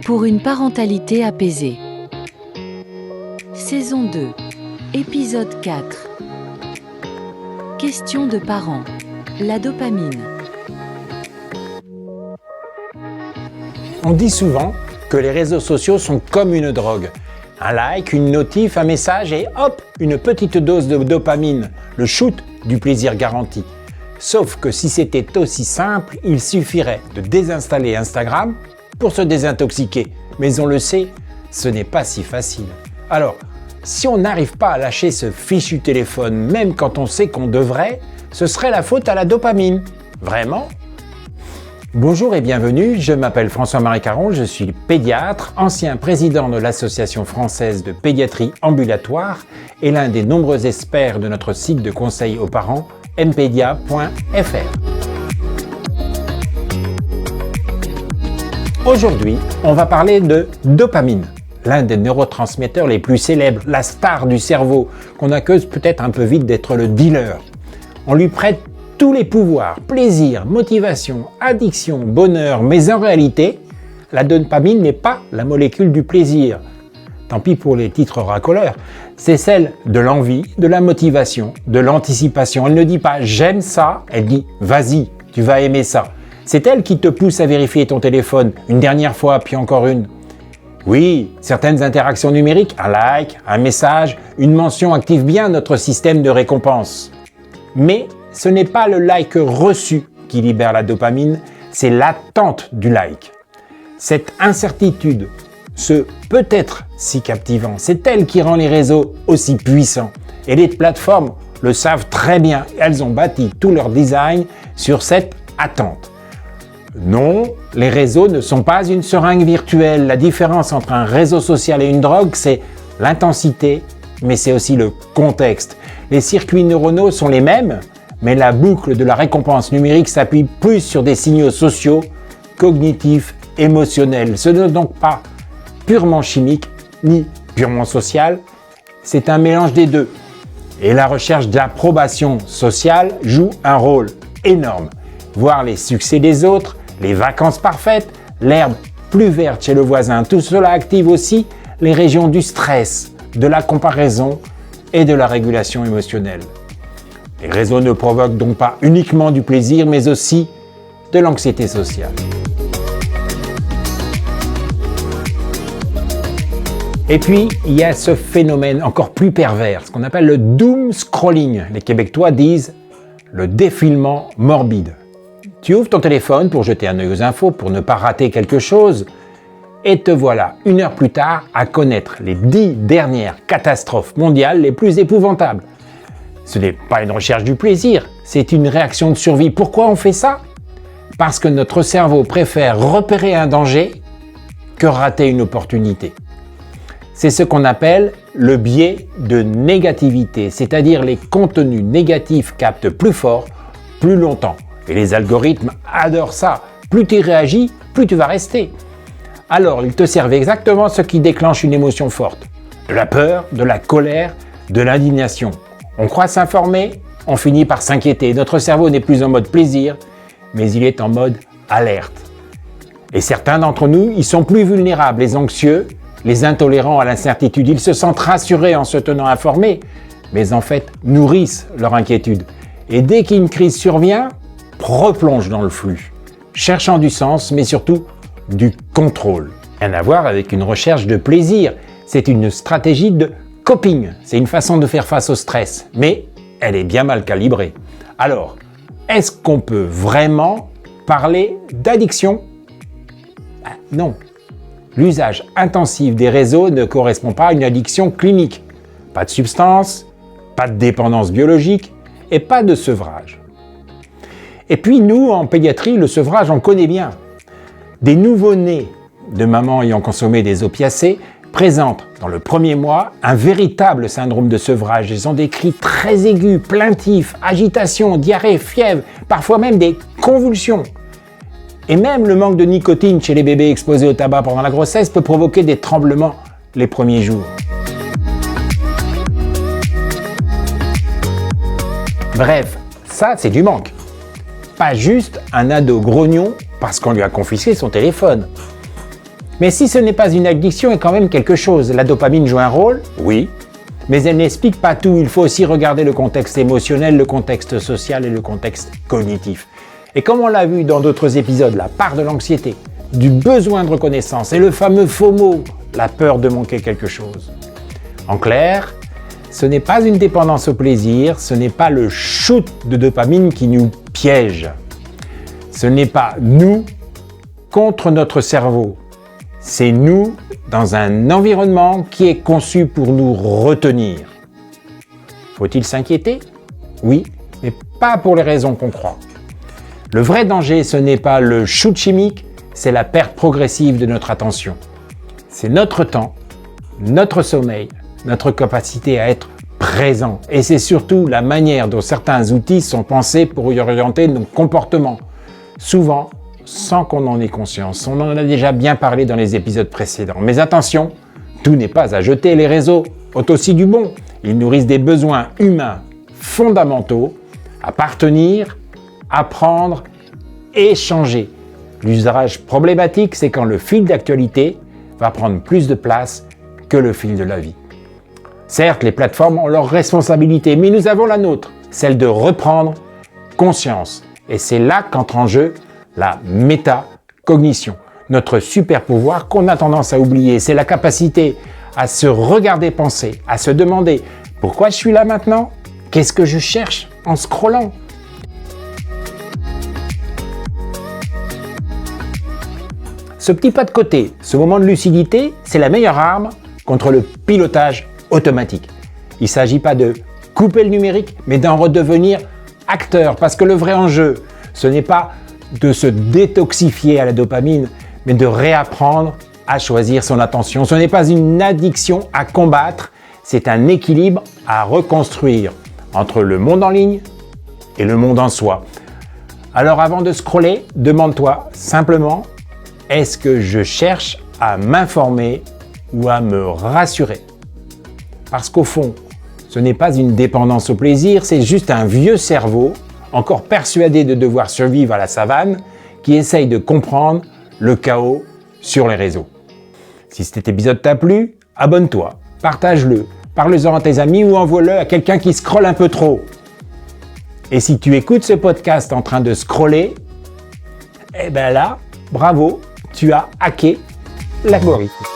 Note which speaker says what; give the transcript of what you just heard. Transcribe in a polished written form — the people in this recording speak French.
Speaker 1: Pour une parentalité apaisée. Saison 2, épisode 4. Questions de parents. La dopamine.
Speaker 2: On dit souvent que les réseaux sociaux sont comme une drogue. Un like, une notif, un message et hop, une petite dose de dopamine, le shoot du plaisir garanti. Sauf que si c'était aussi simple, il suffirait de désinstaller Instagram pour se désintoxiquer. Mais on le sait, ce n'est pas si facile. Alors, si on n'arrive pas à lâcher ce fichu téléphone, même quand on sait qu'on devrait, ce serait la faute à la dopamine. Vraiment ? Bonjour et bienvenue, je m'appelle François-Marie Caron, je suis pédiatre, ancien président de l'Association française de pédiatrie ambulatoire et l'un des nombreux experts de notre site de conseil aux parents, mpedia.fr. Aujourd'hui, on va parler de dopamine, l'un des neurotransmetteurs les plus célèbres, la star du cerveau, qu'on accuse peut-être un peu vite d'être le dealer. On lui prête tous les pouvoirs, plaisir, motivation, addiction, bonheur, mais en réalité, la dopamine n'est pas la molécule du plaisir. Tant pis pour les titres racoleurs, c'est celle de l'envie, de la motivation, de l'anticipation. Elle ne dit pas « j'aime ça », elle dit « vas-y, tu vas aimer ça ». C'est elle qui te pousse à vérifier ton téléphone une dernière fois, puis encore une. Oui, certaines interactions numériques, un like, un message, une mention activent bien notre système de récompense. Mais ce n'est pas le like reçu qui libère la dopamine, c'est l'attente du like. Cette incertitude, ce peut-être si captivant, c'est elle qui rend les réseaux aussi puissants. Et les plateformes le savent très bien, elles ont bâti tout leur design sur cette attente. Non, les réseaux ne sont pas une seringue virtuelle. La différence entre un réseau social et une drogue, c'est l'intensité, mais c'est aussi le contexte. Les circuits neuronaux sont les mêmes, mais la boucle de la récompense numérique s'appuie plus sur des signaux sociaux, cognitifs, émotionnels. Ce n'est donc pas purement chimique, ni purement social, c'est un mélange des deux. Et la recherche d'approbation sociale joue un rôle énorme. Voir les succès des autres, les vacances parfaites, l'herbe plus verte chez le voisin, tout cela active aussi les régions du stress, de la comparaison et de la régulation émotionnelle. Les réseaux ne provoquent donc pas uniquement du plaisir, mais aussi de l'anxiété sociale. Et puis, il y a ce phénomène encore plus pervers, ce qu'on appelle le doom scrolling. Les Québécois disent le défilement morbide. Tu ouvres ton téléphone pour jeter un œil aux infos, pour ne pas rater quelque chose, et te voilà, 1 heure plus tard, à connaître les 10 dernières catastrophes mondiales les plus épouvantables. Ce n'est pas une recherche du plaisir, c'est une réaction de survie. Pourquoi on fait ça ? Parce que notre cerveau préfère repérer un danger que rater une opportunité. C'est ce qu'on appelle le biais de négativité, c'est-à-dire les contenus négatifs captent plus fort, plus longtemps. Et les algorithmes adorent ça. Plus tu réagis, plus tu vas rester. Alors, ils te servent exactement ce qui déclenche une émotion forte. De la peur, de la colère, de l'indignation. On croit s'informer, on finit par s'inquiéter. Notre cerveau n'est plus en mode plaisir, mais il est en mode alerte. Et certains d'entre nous, ils sont plus vulnérables, les anxieux, les intolérants à l'incertitude. Ils se sentent rassurés en se tenant informés, mais en fait nourrissent leur inquiétude. Et dès qu'une crise survient, replonge dans le flux, cherchant du sens, mais surtout du contrôle. Rien à voir avec une recherche de plaisir, c'est une stratégie de coping, c'est une façon de faire face au stress, mais elle est bien mal calibrée. Alors, est-ce qu'on peut vraiment parler d'addiction ? Non. L'usage intensif des réseaux ne correspond pas à une addiction clinique. Pas de substance, pas de dépendance biologique et pas de sevrage. Et puis nous, en pédiatrie, le sevrage, on connaît bien. Des nouveau-nés de mamans ayant consommé des opiacés présentent dans le premier mois un véritable syndrome de sevrage. Ils ont des cris très aigus, plaintifs, agitation, diarrhée, fièvre, parfois même des convulsions. Et même le manque de nicotine chez les bébés exposés au tabac pendant la grossesse peut provoquer des tremblements les premiers jours. Bref, ça c'est du manque. Pas juste un ado grognon parce qu'on lui a confisqué son téléphone. Mais si ce n'est pas une addiction, il y a quand même quelque chose. La dopamine joue un rôle, oui, mais elle n'explique pas tout. Il faut aussi regarder le contexte émotionnel, le contexte social et le contexte cognitif. Et comme on l'a vu dans d'autres épisodes, la part de l'anxiété, du besoin de reconnaissance et le fameux FOMO, la peur de manquer quelque chose. En clair, ce n'est pas une dépendance au plaisir, ce n'est pas le shoot de dopamine qui nous piège. Ce n'est pas nous contre notre cerveau. C'est nous dans un environnement qui est conçu pour nous retenir. Faut-il s'inquiéter? Oui, mais pas pour les raisons qu'on croit. Le vrai danger, ce n'est pas le shoot chimique, c'est la perte progressive de notre attention. C'est notre temps, notre sommeil, notre capacité à être présent. Et c'est surtout la manière dont certains outils sont pensés pour y orienter nos comportements. Souvent, sans qu'on en ait conscience. On en a déjà bien parlé dans les épisodes précédents. Mais attention, tout n'est pas à jeter. Les réseaux ont aussi du bon. Ils nourrissent des besoins humains fondamentaux, appartenir, apprendre, échanger. L'usage problématique, c'est quand le fil d'actualité va prendre plus de place que le fil de la vie. Certes, les plateformes ont leur responsabilité, mais nous avons la nôtre, celle de reprendre conscience. Et c'est là qu'entre en jeu la métacognition, notre super pouvoir qu'on a tendance à oublier. C'est la capacité à se regarder penser, à se demander pourquoi je suis là maintenant? Qu'est-ce que je cherche en scrollant? Ce petit pas de côté, ce moment de lucidité, c'est la meilleure arme contre le pilotage automatique. Il ne s'agit pas de couper le numérique, mais d'en redevenir acteur. Parce que le vrai enjeu, ce n'est pas de se détoxifier à la dopamine, mais de réapprendre à choisir son attention. Ce n'est pas une addiction à combattre, c'est un équilibre à reconstruire entre le monde en ligne et le monde en soi. Alors avant de scroller, demande-toi simplement, est-ce que je cherche à m'informer ou à me rassurer? Parce qu'au fond, ce n'est pas une dépendance au plaisir, c'est juste un vieux cerveau, encore persuadé de devoir survivre à la savane, qui essaye de comprendre le chaos sur les réseaux. Si cet épisode t'a plu, abonne-toi, partage-le, parle-en à tes amis ou envoie-le à quelqu'un qui scrolle un peu trop. Et si tu écoutes ce podcast en train de scroller, eh ben là, bravo, tu as hacké l'algorithme.